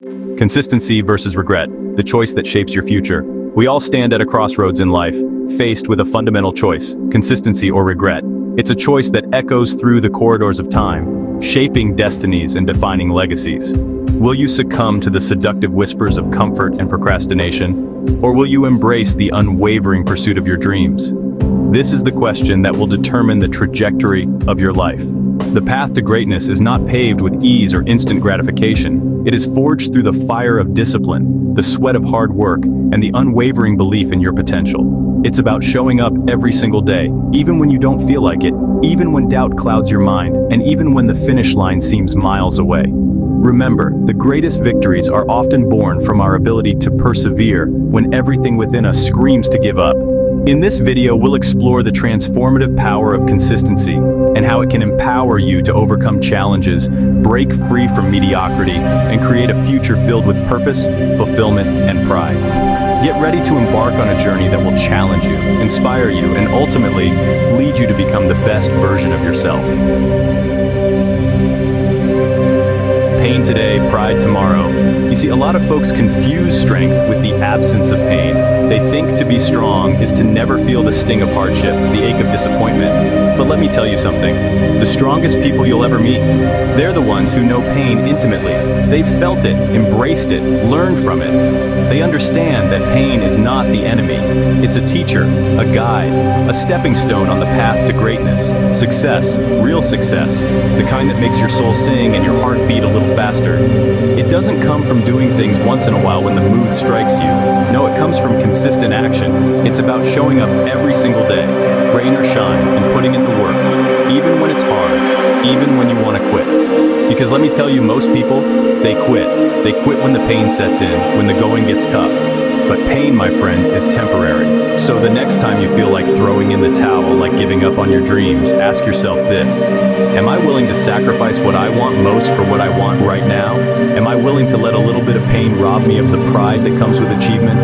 Consistency versus regret, the choice that shapes your future. We all stand at a crossroads in life, faced with a fundamental choice, consistency or regret. It's a choice that echoes through the corridors of time, shaping destinies and defining legacies. Will you succumb to the seductive whispers of comfort and procrastination, or will you embrace the unwavering pursuit of your dreams? This is the question that will determine the trajectory of your life. The path to greatness is not paved with ease or instant gratification. It is forged through the fire of discipline, the sweat of hard work, and the unwavering belief in your potential. It's about showing up every single day, even when you don't feel like it, even when doubt clouds your mind, and even when the finish line seems miles away. Remember, the greatest victories are often born from our ability to persevere when everything within us screams to give up. In this video, we'll explore the transformative power of consistency and how it can empower you to overcome challenges, break free from mediocrity, and create a future filled with purpose, fulfillment, and pride. Get ready to embark on a journey that will challenge you, inspire you, and ultimately lead you to become the best version of yourself. Pain today, pride tomorrow. You see, a lot of folks confuse strength with the absence of pain. They think to be strong is to never feel the sting of hardship, the ache of disappointment. But let me tell you something. The strongest people you'll ever meet, they're the ones who know pain intimately. They've felt it, embraced it, learned from it. They understand that pain is not the enemy. It's a teacher, a guide, a stepping stone on the path to greatness, success, real success, the kind that makes your soul sing and your heart beat a little faster. It doesn't come from doing things once in a while when the mood strikes you. No, it comes from consistent action. It's about showing up every single day, rain or shine, and putting in the work, even when it's hard, even when you want to quit. Because let me tell you, most people, they quit. They quit when the pain sets in, when the going gets tough. But pain, my friends, is temporary. So the next time you feel like throwing in the towel, like giving up on your dreams, ask yourself this: am I willing to sacrifice what I want most for what I want right now? Am I willing to let a little bit of pain rob me of the pride that comes with achievement?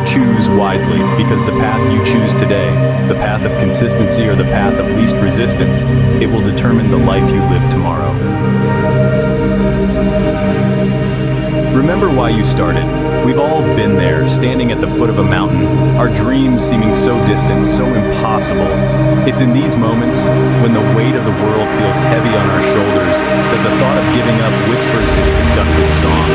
Choose wisely, because the path you choose today, the path of consistency or the path of least resistance, it will determine the life you live tomorrow. Remember why you started. We've all been there, standing at the foot of a mountain, our dreams seeming so distant, so impossible. It's in these moments, when the weight of the world feels heavy on our shoulders, that the thought of giving up whispers its seductive song.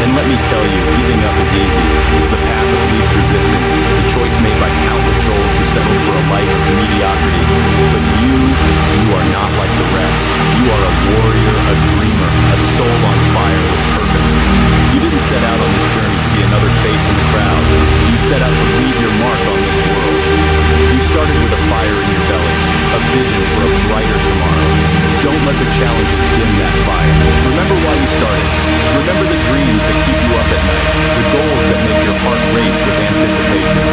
And let me tell you, giving up is easy. It's the path of least resistance, the choice made by countless souls who settled for a life of mediocrity. But you are not like the rest. You are a warrior, a dreamer, a soul on fire with purpose. You didn't set out on this journey to be another face in the crowd. You set out to leave your mark on this world. You started with a fire in your belly, a vision for a brighter tomorrow. Don't let the challenges dim that fire. Remember why you started. Remember the dreams that keep you up at night, the goals that make your heart race with anticipation.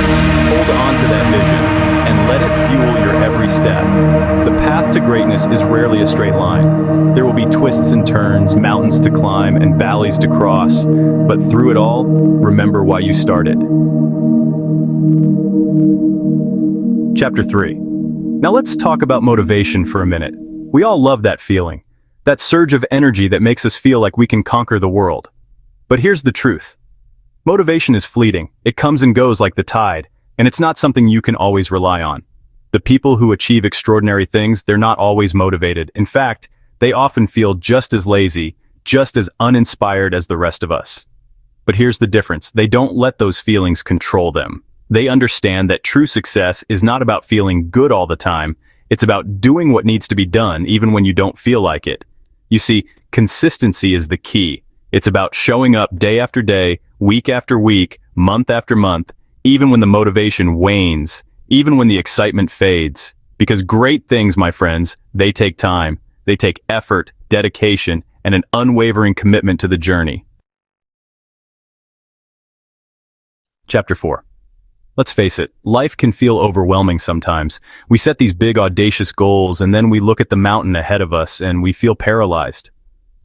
Hold on to that vision and let it fuel your every step. The path to greatness is rarely a straight line. There will be twists and turns, mountains to climb, and valleys to cross. But through it all, remember why you started. Chapter 3. Now let's talk about motivation for a minute. We all love that feeling, that surge of energy that makes us feel like we can conquer the world. But here's the truth. Motivation is fleeting. It comes and goes like the tide, and it's not something you can always rely on. The people who achieve extraordinary things, they're not always motivated. In fact, they often feel just as lazy, just as uninspired as the rest of us. But here's the difference. They don't let those feelings control them. They understand that true success is not about feeling good all the time. It's about doing what needs to be done even when you don't feel like it. You see, consistency is the key. It's about showing up day after day, week after week, month after month, even when the motivation wanes, even when the excitement fades. Because great things, my friends, they take time. They take effort, dedication, and an unwavering commitment to the journey. Chapter 4. Let's face it, life can feel overwhelming sometimes. We set these big, audacious goals, and then we look at the mountain ahead of us and we feel paralyzed.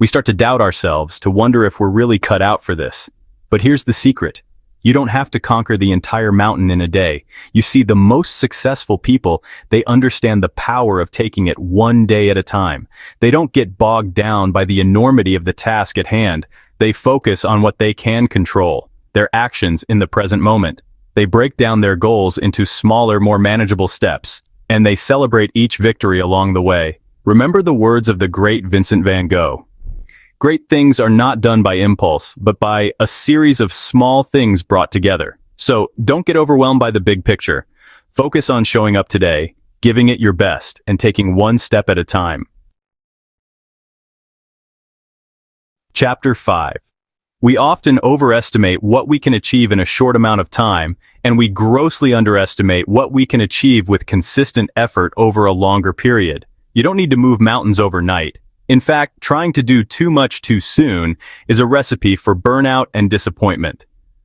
We start to doubt ourselves, to wonder if we're really cut out for this. But here's the secret. You don't have to conquer the entire mountain in a day. You see, the most successful people, they understand the power of taking it one day at a time. They don't get bogged down by the enormity of the task at hand. They focus on what they can control, their actions in the present moment. They break down their goals into smaller, more manageable steps, and they celebrate each victory along the way. Remember the words of the great Vincent van Gogh. Great things are not done by impulse, but by a series of small things brought together. So don't get overwhelmed by the big picture. Focus on showing up today, giving it your best, and taking one step at a time. Chapter 5. We often overestimate what we can achieve in a short amount of time, and we grossly underestimate what we can achieve with consistent effort over a longer period. You don't need to move mountains overnight. In fact, trying to do too much too soon is a recipe for burnout and disappointment.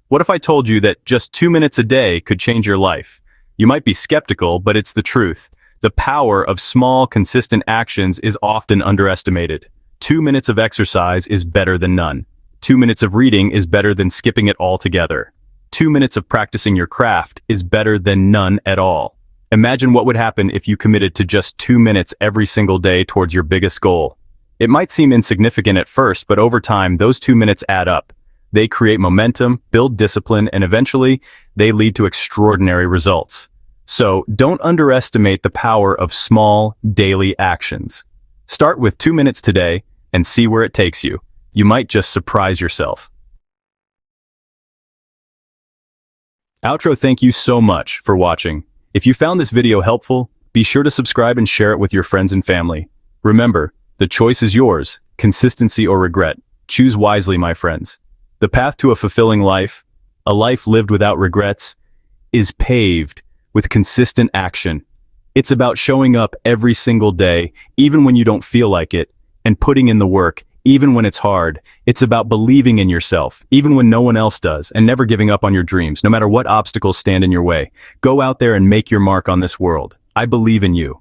What if I told you that just 2 minutes a day could change your life? You might be skeptical, but it's the truth. The power of small, consistent actions is often underestimated. 2 minutes of exercise is better than none. 2 minutes of reading is better than skipping it altogether. 2 minutes of practicing your craft is better than none at all. Imagine what would happen if you committed to just 2 minutes every single day towards your biggest goal. It might seem insignificant at first, but over time, those 2 minutes add up. They create momentum, build discipline, and eventually, they lead to extraordinary results. So, don't underestimate the power of small, daily actions. Start with 2 minutes today and see where it takes you. You might just surprise yourself. Outro, thank you so much for watching. If you found this video helpful, be sure to subscribe and share it with your friends and family. Remember, the choice is yours, consistency or regret. Choose wisely, my friends. The path to a fulfilling life, a life lived without regrets, is paved with consistent action. It's about showing up every single day, even when you don't feel like it, and putting in the work, even when it's hard. It's about believing in yourself, even when no one else does, and never giving up on your dreams, no matter what obstacles stand in your way. Go out there and make your mark on this world. I believe in you.